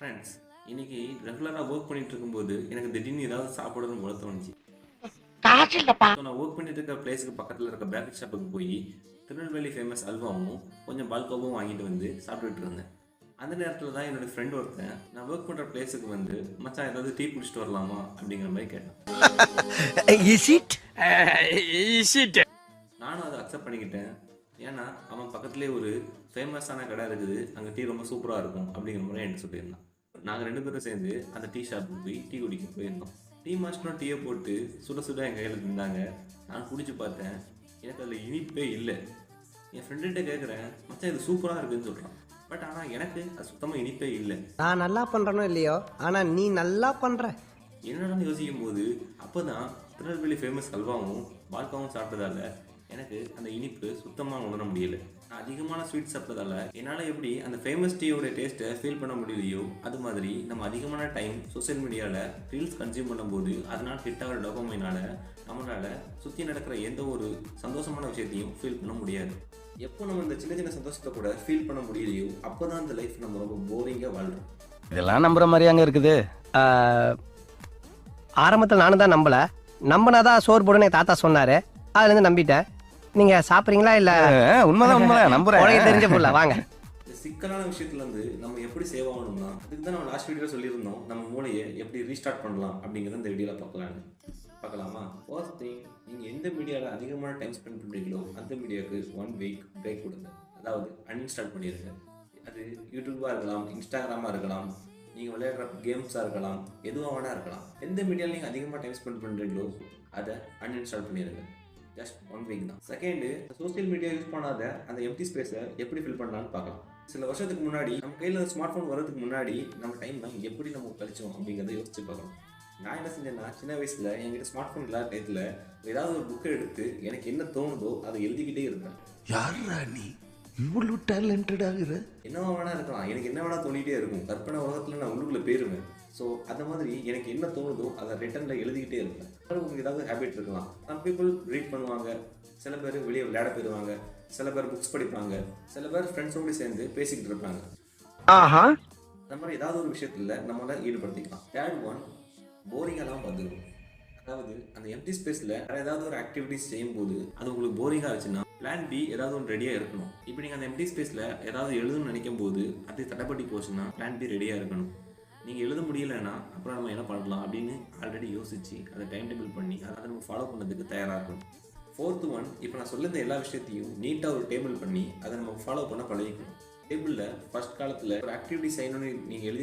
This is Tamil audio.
ஃப்ரெண்ட்ஸ், இன்னைக்கு ரெகுலராக ஒர்க் பண்ணிட்டு இருக்கும்போது எனக்கு திடீர்னு ஏதாவது சாப்பிடணும்னு போல தோணுச்சு. காசு இல்லப்பா. ஸோ நான் ஒர்க் பண்ணிட்டு இருக்க பிளேஸுக்கு பக்கத்தில் இருக்க பேக்கரி ஷாப்புக்கு போய் திருநெல்வேலி ஃபேமஸ் அல்வாவும் கொஞ்சம் பால்கோவும் வாங்கிட்டு வந்து சாப்பிட்டுட்டு இருந்தேன். அந்த நேரத்தில் தான் என்னோட ஃப்ரெண்ட் ஒருத்தன் நான் ஒர்க் பண்ணுற பிளேஸுக்கு வந்து மச்சான் ஏதாவது டீ குடிச்சிட்டு வரலாமா அப்படிங்கிற மாதிரி கேட்டான். Is it? நானும் அதை அக்செப்ட் பண்ணிக்கிட்டேன். ஏன்னா அவன் பக்கத்துலேயே ஒரு ஃபேமஸான கடை இருக்குது, அங்கே டீ ரொம்ப சூப்பராக இருக்கும் அப்படிங்கிற மாதிரி என்கிட்ட சொல்லியிருந்தான். நாங்கள் 2 பேரும் சேர்ந்து அந்த டீ ஷாப்புக்கு போய் டீ குடிக்க போயிருந்தோம். டீ மாஸ்டரும் டீயை போட்டு சுட சுட என் கையில் இருந்தாங்க. நான் குடிச்சு பார்த்தேன், எனக்கு அதில் இனிப்பே இல்லை. என் ஃப்ரெண்டுகிட்ட கேட்குறேன், மச்சான் இது சூப்பராக இருக்குதுன்னு சொல்கிறான். பட் ஆனால் எனக்கு அது சுத்தமாக இனிப்பே இல்லை. நான் நல்லா பண்றேனோ இல்லையோ, ஆனா நீ நல்லா பண்ற. என்னடான்னு யோசிக்கும் போது அப்போ தான் திருநெல்வேலி ஃபேமஸ் அல்வாவும் பால்காவும் சாப்பிட்டதால எனக்கு அந்த இனிப்பு சுத்தமாக உணர முடியலை. நான் அதிகமான ஸ்வீட் சாப்பிட்டதால என்னால் எப்படி அந்த ஃபேமஸ் டீயோட டேஸ்ட்டை ஃபீல் பண்ண முடியலையோ, அது மாதிரி நம்ம அதிகமான டைம் சோஷியல் மீடியாவில் ரீல்ஸ் கன்சியூம் பண்ணும்போது அதனால் ஹிட் ஆகிற டோபமைனால் நம்மளால் சுற்றி நடக்கிற எந்த ஒரு சந்தோஷமான விஷயத்தையும் ஃபீல் பண்ண முடியாது. எப்போ நம்ம இந்த சின்ன சின்ன சந்தோஷத்தை கூட ஃபீல் பண்ண முடியலையோ அப்போ தான் இந்த லைஃப் நம்ம ரொம்ப போரிங்காக வாழ்கிறோம். இதெல்லாம் நம்புற மாதிரி அங்க இருக்குது. ஆரம்பத்தில் நானும் தான் நம்பினாதான் சோறு போடுன்னு என் தாத்தா சொன்னாரு. அதுல இருந்து நம்பிட்டேன். நீங்க சாப்பிட்றீங்களா இல்ல? உண்மைதான் நம்புறேன். உனக்கு தெரிஞ்ச புள்ள வாங்க. இந்த சிக்கலான விஷயத்துலேருந்து நம்ம எப்படி சேவ் ஆகணும்னா, அதுக்கு தான் நம்ம லாஸ்ட் வீடியோ சொல்லியிருந்தோம், நம்ம மூளையை எப்படி ரீஸ்டார்ட் பண்ணலாம் அப்படிங்கிறத இந்த வீடியோவில் பார்க்கலாமா? ஃபர்ஸ்ட் திங், நீங்கள் எந்த மீடியாவில் அதிகமான டைம் ஸ்பெண்ட் பண்ணுறீங்களோ அந்த மீடியாவுக்கு 1 வீக் பிரேக் கொடுங்க. அதாவது அன்இன்ஸ்டால் பண்ணிடுங்க. அது யூடியூபாக இருக்கலாம், இன்ஸ்டாகிராமாக இருக்கலாம், நீங்கள் விளையாடுற கேம்ஸாக இருக்கலாம், எதுவாக வேணா இருக்கலாம். எந்த மீடியாவில் நீங்கள் அதிகமாக டைம் ஸ்பெண்ட் பண்ணுறீங்களோ அதை அன்இன்ஸ்டால் பண்ணிடுங்க. ஜஸ்ட் 1 வீக் தான். செகண்டு, சோசியல் மீடியா யூஸ் பண்ணாத அந்த எம்டி ஸ்பேஸை எப்படி ஃபில் பண்ணலான்னு பார்க்கலாம். சில வருஷத்துக்கு முன்னாடி நம்ம கையில் ஸ்மார்ட் ஃபோன் வரதுக்கு முன்னாடி நம்ம டைம் எப்படி நம்ம கழிச்சோம் அப்படிங்கிறத யோசிச்சு பார்க்கலாம். நான் என்ன செஞ்சேன்னா, சின்ன வயசில் என்கிட்ட ஸ்மார்ட் ஃபோன் இல்லாத டயத்தில் ஏதாவது ஒரு புக்கை எடுத்து எனக்கு என்ன தோணுதோ அதை எழுதிக்கிட்டே இருப்பேன். யாரா நீ இவ்வளவு டேலண்டடாகிற? என்னவா வேணா இருக்கலாம், எனக்கு என்ன வேணா தோணிகிட்டே இருக்கும். கற்பனை உலகத்தில் நான் உள்ளுக்குள்ளே போயிருவேன். ஸோ அந்த மாதிரி எனக்கு என்ன தோணுதோ அதை ரிட்டனில் எழுதிக்கிட்டே இருப்பேன். உங்களுக்கு ஏதாவது ஹேபிட் இருக்கலாம். சம் பீப்புள் ரீட் பண்ணுவாங்க, சில பேர் வெளியே விளையாட போயிடுவாங்க, சில பேர் புக்ஸ் படிப்பாங்க, சில பேர் ஃப்ரெண்ட்ஸோடு சேர்ந்து பேசிக்கிட்டு இருப்பாங்க. அந்த மாதிரி ஏதாவது ஒரு விஷயத்தில் நம்மளை ஈடுபடுத்திக்கலாம். தேர்ட் ஒன், போரிங்கெல்லாம் பார்த்துக்கணும். அதாவது அந்த எம்டி ஸ்பேஸில் ஏதாவது ஒரு ஆக்டிவிட்டிஸ் செய்யும்போது அது உங்களுக்கு போரிங்காக இருந்துச்சுன்னா பிளான் பி ஏதாவது ஒன்று ரெடியாக இருக்கணும். இப்போ நீங்கள் அந்த எம்டி ஸ்பேஸில் ஏதாவது எழுதணும்னு நினைக்கும் போது அது தடைப்பட்டு போச்சுன்னா பிளான் பி ரெடியாக இருக்கணும். நீங்கள் எழுத முடியலைன்னா அப்புறம் நம்ம என்ன பண்ணலாம் அப்படின்னு ஆல்ரெடி யோசித்து அதை டைம் டேபிள் பண்ணி அதை நம்ம ஃபாலோ பண்ணுறதுக்கு தயாராக இருக்கணும். ஃபோர்த்து ஒன், இப்போ நான் சொல்லியிருந்த எல்லா விஷயத்தையும் நீட்டாக ஒரு டேபிள் பண்ணி அதை நம்ம ஃபாலோ பண்ண பழகிக்கணும். டேபிளில் ஃபர்ஸ்ட் காலத்தில் ஒரு ஆக்டிவிட்டி செய்யணும்னு நீங்கள் எழுதி